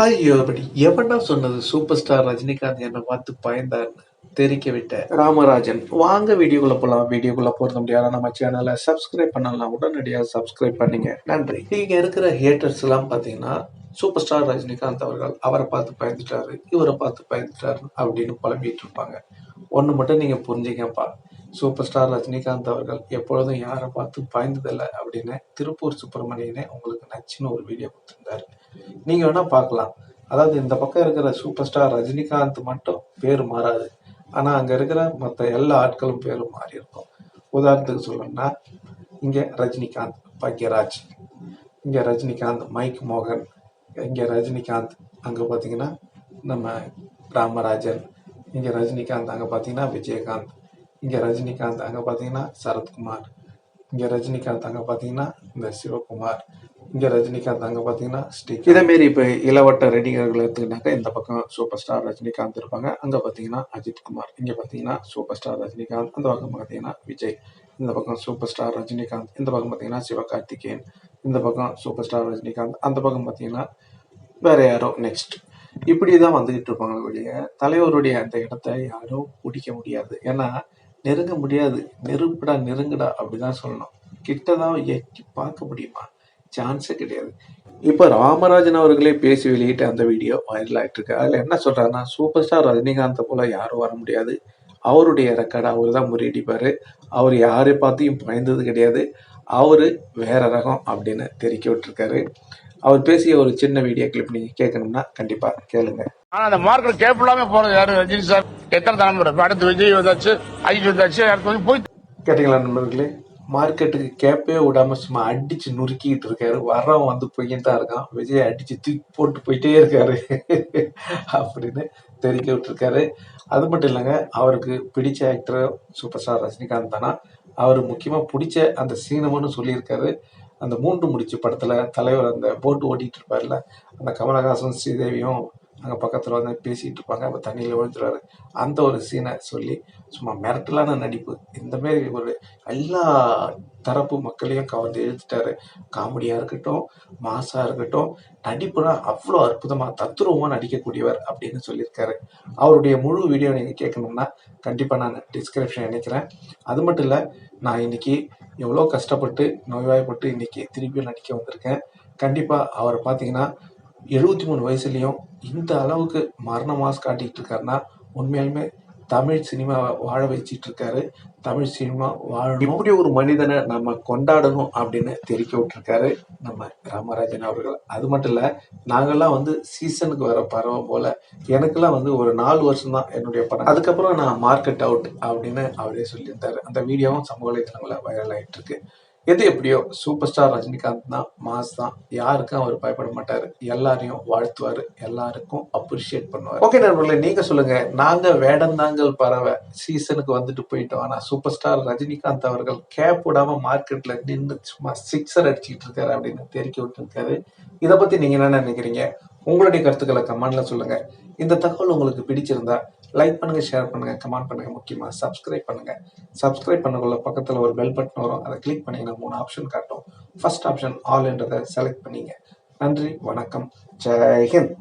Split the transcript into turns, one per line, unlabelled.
Hi everybody. எவன்டா சொன்னது super star Rajinikanth என்னை பார்த்து பயந்தார்னு தெரிக்க விட்ட ராமராஜன். வாங்க வீடியோக்குள்ள போலாம். வீடியோக்குள்ள போறது முடியாத நம்ம சேனலை சப்ஸ்கிரைப் பண்ணலாம். உடனடியாக சப்ஸ்கிரைப் பண்ணீங்க, நன்றி. இங்க இருக்கிற ஹேட்டர்ஸ் எல்லாம் பாத்தீங்கன்னா சூப்பர் ஸ்டார் ரஜினிகாந்த் அவர்கள் அவரை பார்த்து பயந்துட்டாரு, இவரை பார்த்து பயந்துட்டாரு அப்படின்னு புலம்பிட்டு இருப்பாங்க. ஒண்ணு மட்டும் நீங்க புரிஞ்சுக்கப்பா, சூப்பர் ஸ்டார் ரஜினிகாந்த் அவர்கள் எப்பொழுதும் யாரை பார்த்து பயந்ததில்லை அப்படின்னு திருப்பூர் சுப்பிரமணியனே உங்களுக்கு நச்சுன்னு ஒரு வீடியோ கொடுத்திருந்தாரு. நீங்க வேணா பார்க்கலாம். அதாவது இந்த பக்கம் இருக்கிற சூப்பர் ஸ்டார் ரஜினிகாந்த் மட்டும் பேர் மாறாது, ஆனா அங்க இருக்கிற மற்ற எல்லா ஆட்களும் பேரும் மாறி இருக்கும். உதாரணத்துக்கு சொல்லணும்னா இங்க ரஜினிகாந்த் பாக்யராஜ், இங்க ரஜினிகாந்த் மைக் மோகன், இங்க ரஜினிகாந்த் அங்க பாத்தீங்கன்னா நம்ம ராமராஜன், இங்க ரஜினிகாந்த் அங்க பாத்தீங்கன்னா விஜயகாந்த், இங்க ரஜினிகாந்த் அங்க பாத்தீங்கன்னா சரத்குமார், இங்க ரஜினிகாந்த் அங்க பாத்தீங்கன்னா இந்த சிவகுமார், இங்க ரஜினிகாந்த் அங்க பாத்தீங்கன்னா இதே மாரி இப்ப இளவட்ட நடிகர்கள் எடுத்துக்கிட்டாக்க இந்த பக்கம் சூப்பர் ஸ்டார் ரஜினிகாந்த் இருப்பாங்க, அங்க பாத்தீங்கன்னா அஜித் குமார், இங்க பாத்தீங்கன்னா சூப்பர் ஸ்டார் ரஜினிகாந்த், அந்த பக்கம் பாத்தீங்கன்னா விஜய், இந்த பக்கம் சூப்பர் ஸ்டார் ரஜினிகாந்த், இந்த பக்கம் பாத்தீங்கன்னா சிவகார்த்திகேயன், இந்த பக்கம் சூப்பர் ஸ்டார் ரஜினிகாந்த், அந்த பக்கம் பாத்தீங்கன்னா வேற யாரோ நெக்ஸ்ட். இப்படிதான் வந்துகிட்டு இருப்பாங்க வெளிய. தலைவருடைய அந்த இடத்தை யாரும் பிடிக்க முடியாது. ஏன்னா நெருங்க முடியாது. நெருப்புடா நெருங்குடா அப்படிதான் சொல்லணும். கிட்டதான் எட்டி பார்க்க முடியுமா? சான்ஸே கிடையாது. இப்ப ராமராஜன் அவர்களே பேசி வெளியிட்ட அந்த வீடியோ வைரல் ஆயிட்டு இருக்கு. அதுல என்ன சொல்றாருன்னா, சூப்பர் ஸ்டார் ரஜினிகாந்த் போல யாரும் வர முடியாது, அவருடைய ரெக்கார்டை அவரு தான் முறியடிப்பாரு, அவர் யாரை பார்த்தையும் பயந்தது கிடையாது, அவரு வேற ரகம் அப்படின்னு தெரிவிக்க விட்டுருக்காரு. அவர் பேசிய ஒரு சின்ன வீடியோ கிளிப் நீங்க கேட்கணும்னா கண்டிப்பா கேளுங்க.
ஆனா அந்த மார்க்கெட் கேப் இல்லாம போனது யாரு? ரஜினி சார். எத்தனை தலைமுறை அடுத்து விஜய் வந்தாச்சு, அஜித் வந்தாச்சு, அடுத்து வந்து போய்
கேட்டீங்களா நண்பர்களே? மார்க்கெட்டுக்கு கேப்பே விடாம சும்மா அடிச்சு நுறுக்கிட்டு இருக்காரு. வர்றவன் வந்து போய்கிட்டு தான் இருக்கான். விஜய் அடிச்சு தூக்கி போட்டு போயிட்டே இருக்காரு அப்படின்னு தெரிவிக்க விட்டுருக்காரு. அது மட்டும் இல்லைங்க, அவருக்கு பிடிச்ச ஆக்டர் சூப்பர் ஸ்டார் ரஜினிகாந்த் தானா. அவரு முக்கியமா பிடிச்ச அந்த சீனம்னு சொல்லியிருக்காரு. அந்த 3 முடிச்சு படத்துல தலைவர் அந்த போட்டு ஓட்டிட்டு இருப்பாருல்ல, அந்த கமலஹாசன் ஸ்ரீதேவியும் அங்க பக்கத்துல வந்து பேசிட்டு இருப்பாங்க, அப்ப தண்ணியில விழுந்துருவாரு. அந்த ஒரு சீனை சொல்லி சும்மா மிரட்டலான நடிப்பு. இந்த மாதிரி ஒரு எல்லா தரப்பு மக்களையும் கவர்ந்து இழுத்துட்டாரு. காமெடியா இருக்கட்டும், மாசா இருக்கட்டும், நடிப்புனா அவ்வளோ அற்புதமா தத்துருவமா நடிக்கக்கூடியவர் அப்படின்னு சொல்லியிருக்காரு. அவருடைய முழு வீடியோ நீங்க கேட்கணும்னா கண்டிப்பா நான் டிஸ்கிரிப்ஷன் இணைக்கிறேன். அது மட்டும் இல்ல, நான் இன்னைக்கு எவ்வளோ கஷ்டப்பட்டு நோய்வாய்ப்பட்டு இன்னைக்கு திருப்பி நடிக்க வந்திருக்கேன். கண்டிப்பா அவரை பார்த்தீங்கன்னா 73 வயசுலயும் இந்த அளவுக்கு மரண மாஸ் காட்டிட்டு இருக்காருன்னா உண்மையாலுமே தமிழ் சினிமாவை வாழ வச்சிட்டு இருக்காரு. தமிழ் சினிமா வாழணும், இப்படி ஒரு மனிதனை நம்ம கொண்டாடணும் அப்படின்னு தெரிவிக்க விட்டுருக்காரு நம்ம ராமராஜன் அவர்கள். அது மட்டும் இல்ல, நாங்கெல்லாம் வந்து சீசனுக்கு வர பறவை போல, எனக்கெல்லாம் வந்து ஒரு 4 வருஷம் தான் என்னுடைய படம், அதுக்கப்புறம் நான் மார்க்கெட் அவுட் அப்படின்னு அவரே சொல்லியிருந்தாரு. அந்த வீடியோவும் சமூக வலைதளங்களில் வைரல் ஆயிட்டு இருக்கு. எது எப்படியோ சூப்பர் ஸ்டார் ரஜினிகாந்த் தான், மாஸ் தான், யாருக்கும் அவர் பயப்பட மாட்டாரு, எல்லாரையும் வாழ்த்துவாரு, எல்லாருக்கும் அப்ரிஷியேட் பண்ணுவாரு. ஓகே நண்பர்களே, நீங்க சொல்லுங்க. நாங்க வேடந்தாங்கல் பறவை சீசனுக்கு வந்துட்டு போயிட்டோம், ஆனா சூப்பர் ஸ்டார் ரஜினிகாந்த் அவர்கள் கேப் விடாம மார்க்கெட்ல நின்று சும்மா சிக்ஸர் அடிச்சுட்டு இருக்காரு அப்படின்னு தெரிவிக்க விட்டு இருக்காரு. இதை பத்தி நீங்க என்ன நினைக்கிறீங்க? உங்களுடைய கருத்துக்களை கமெண்ட்ல சொல்லுங்க. இந்த தகவல் உங்களுக்கு பிடிச்சிருந்தா லைக் பண்ணுங்க, ஷேர் பண்ணுங்க, கமெண்ட் பண்ணுங்க, முக்கியமா சப்ஸ்கிரைப் பண்ணுங்க. சப்ஸ்கிரைப் பண்ணக்குள்ள பக்கத்துல ஒரு பெல் பட்டன் வரும், அதை கிளிக் பண்ணீங்கன்னா 3 ஆப்ஷன் காட்டும். ஃபர்ஸ்ட் ஆப்ஷன் ஆல் என்றதை செலக்ட் பண்ணீங்க. நன்றி, வணக்கம், ஜெய் ஹிந்த்.